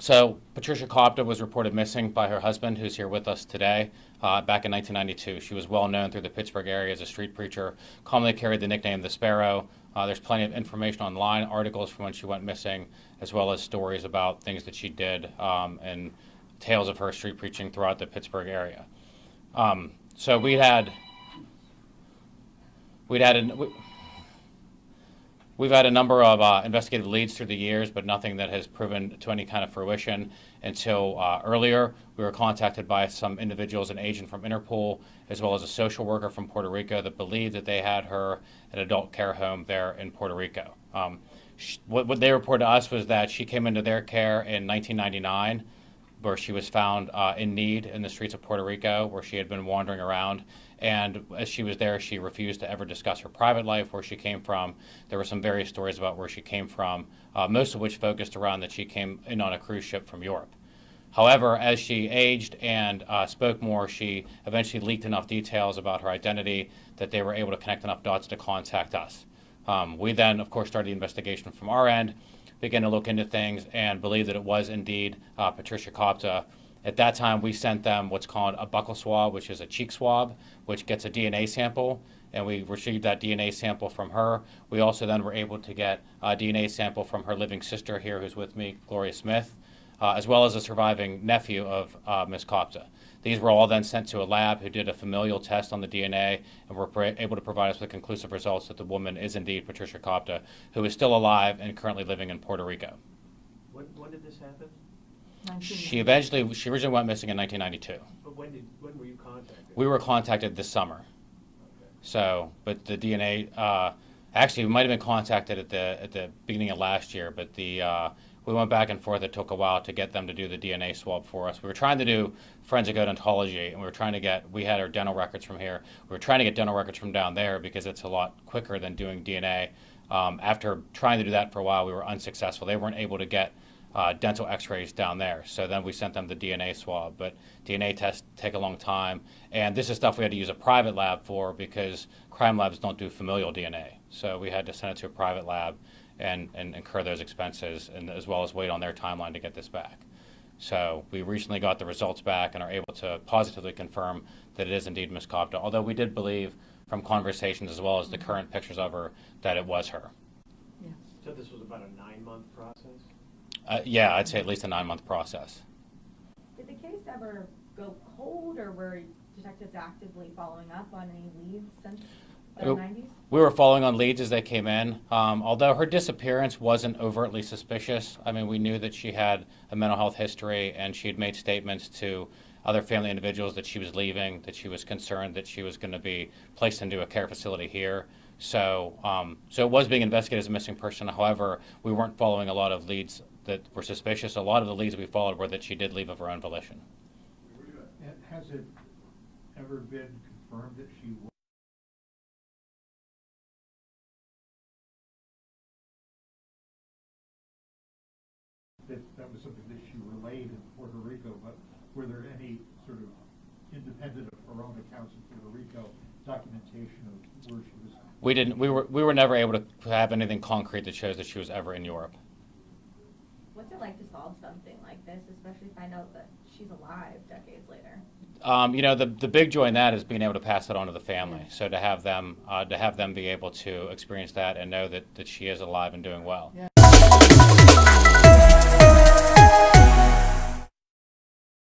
So Patricia Copta was reported missing by her husband, who's here with us today, back in 1992. She was well known through the Pittsburgh area as a street preacher, commonly carried the nickname the Sparrow. There's plenty of information online, articles from when she went missing, as well as stories about things that she did and tales of her street preaching throughout the Pittsburgh area. So we've had a number of investigative leads through the years, but nothing that has proven to any kind of fruition until earlier. We were contacted by some individuals, an agent from Interpol, as well as a social worker from Puerto Rico that believed that they had her at an adult care home there in Puerto Rico. What they reported to us was that she came into their care in 1999, where she was found in need in the streets of Puerto Rico, where she had been wandering around. And as she was there, she refused to ever discuss her private life, where she came from. There were some various stories about where she came from, most of which focused around that she came in on a cruise ship from Europe. However, as she aged and spoke more, she eventually leaked enough details about her identity that they were able to connect enough dots to contact us. We then, of course, started the investigation from our end, began to look into things, and believed that it was indeed Patricia Copta. At that time, we sent them what's called a buccal swab, which is a cheek swab, which gets a DNA sample, and we received that DNA sample from her. We also then were able to get a DNA sample from her living sister here, who's with me, Gloria Smith, as well as a surviving nephew of Ms. Copta. These were all then sent to a lab who did a familial test on the DNA and were able to provide us with conclusive results that the woman is indeed Patricia Copta, who is still alive and currently living in Puerto Rico. When did this happen? She originally went missing in 1992. But when were you contacted? We were contacted this summer. Okay. So, but the DNA, actually, we might have been contacted at the beginning of last year, but we went back and forth. It took a while to get them to do the DNA swab for us. We were trying to do forensic odontology, and we had our dental records from here. We were trying to get dental records from down there because it's a lot quicker than doing DNA. After trying to do that for a while, we were unsuccessful. They weren't able to get dental x-rays down there. So then we sent them the DNA swab, but DNA tests take a long time. And this is stuff we had to use a private lab for because crime labs don't do familial DNA. So we had to send it to a private lab and incur those expenses, and as well as wait on their timeline to get this back. So we recently got the results back and are able to positively confirm that it is indeed Ms. Copta, although we did believe from conversations as well as the current pictures of her that it was her. Yes. So this was about a 9-month process? Yeah, I'd say at least a 9-month process. Did the case ever go cold, or were detectives actively following up on any leads since the 90s? We were following on leads as they came in. Although her disappearance wasn't overtly suspicious, I mean, we knew that she had a mental health history, and she had made statements to other family individuals that she was leaving, that she was concerned that she was going to be placed into a care facility here. So it was being investigated as a missing person. However, we weren't following a lot of leads that were suspicious. A lot of the leads we followed were that she did leave of her own volition. Has it ever been confirmed that she was? That was something that she relayed in Puerto Rico, but were there any sort of independent of her own accounts in Puerto Rico documentation of where she was? We didn't. We were never able to have anything concrete that shows that she was ever in Europe. What's it like to solve something like this, especially find out that she's alive decades later? You know, the big joy in that is being able to pass it on to the family. So to have them be able to experience that and know that she is alive and doing well. Yeah.